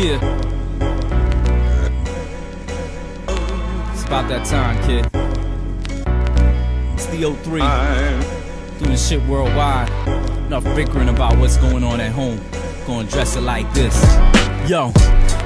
Yeah. It's about that time, kid. It's the 03. Doing shit worldwide. Enough bickering about what's going on at home. Gonna dress it like this. Yo,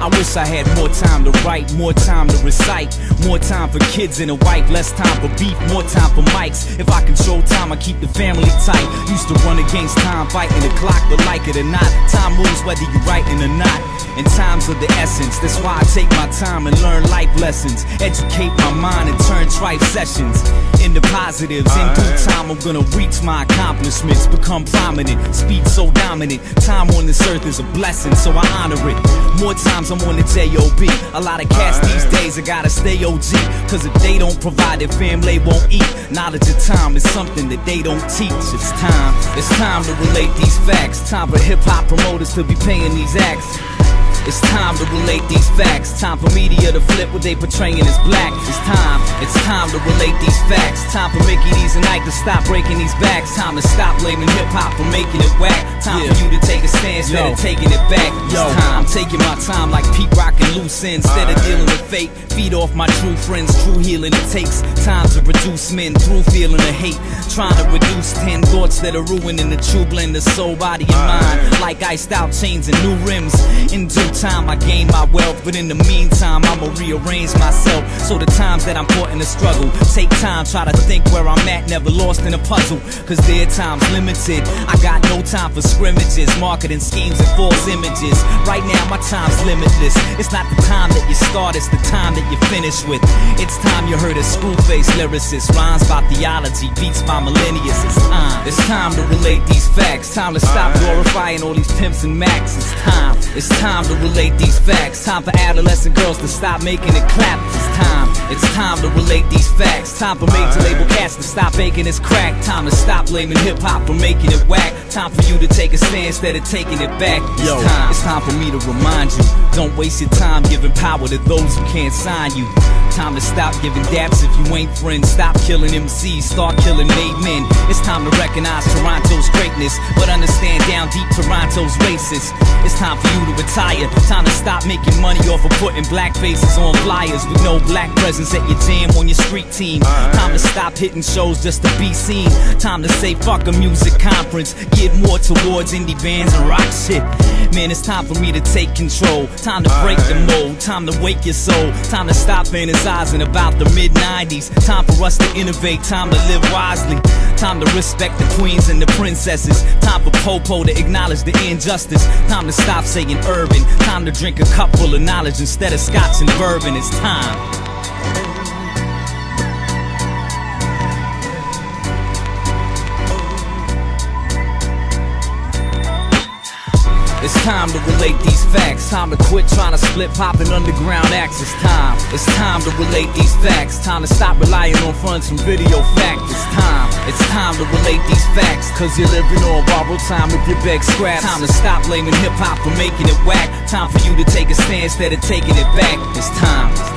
I wish I had more time to write, more time to recite, more time for kids and a wife, less time for beef, more time for mics. If I control time, I keep the family tight. Used to run against time, fighting the clock, but like it or not, time moves whether you writing or not. And time's of the essence, that's why I take my time and learn life lessons. Educate my mind and turn trife sessions into positives. In due time I'm gonna reach my accomplishments, become prominent, speed so dominant. Time on this earth is a blessing, so I honor it. More times I'm on the J.O.B. A lot of cats these days, I gotta stay OG, cause if they don't provide, their family won't eat. Knowledge of time is something that they don't teach. It's time to relate these facts. Time for hip-hop promoters to be paying these acts. It's time to relate these facts. Time for media to flip what they portraying as black. It's time to relate these facts. Time for Mickey D's and Ike to stop breaking these backs. Time to stop blaming hip-hop for making it whack. Time for you to take a stand instead of taking it back. I'm taking my time like Pete rocking loose ends. Instead of dealing with fake, feed off my true friends. True healing it takes time to reduce men through feeling of hate. Trying to reduce 10 thoughts that are ruining the true blend of soul, body, and mind. Like iced out chains and new rims. In due time I gain my wealth, but in the meantime I'ma rearrange myself. So the times that I'm caught in the struggle, take time, try to think where I'm at, never lost in a puzzle. Cause their time's limited, I got no time for scrimmages, marketing schemes and false images. Right now my time's limitless. It's not the time that you start, it's the time that you finish with. It's time you heard a screw-faced lyricist, rhymes by theology, beats by millennials. It's time to relate these facts. Time to stop glorifying all these pimps and max. It's time to relate these facts. Time for adolescent girls to stop making it clap. It's time to relate these facts. Time for major label cats to stop making this crack. Time to stop blaming hip-hop for making it whack. Time for you to take a stand instead of taking it back. It's time for me to remind you, don't waste your time giving power to those who can't sign you. Time to stop giving daps if you ain't friends. Stop killing MCs, start killing made men. It's time to recognize Toronto's greatness, but understand down deep Toronto's racist. It's time for you to retire. Time to stop making money off of putting black faces on flyers with no black presence at your jam on your street team. Time to stop hitting shows just to be seen. Time to say fuck a music conference, get more towards indie bands and rock shit. Man, it's time for me to take control. Time to break the mold, time to wake your soul. Time to stop fantasizing about the mid-90s. Time for us to innovate, time to live wisely. Time to respect the queens and the princesses. Time for Popo to acknowledge the injustice. Time to stop saying urban. Time to drink a cup full of knowledge instead of scotch and bourbon. It's time. It's time to relate these facts. Time to quit trying to split poppin' underground acts. It's time to relate these facts. Time to stop relying on funds from video fact. It's time to relate these facts. Cause you're living on borrowed time with your beg scraps. Time to stop blaming hip-hop for making it whack. Time for you to take a stand instead of taking it back. It's time.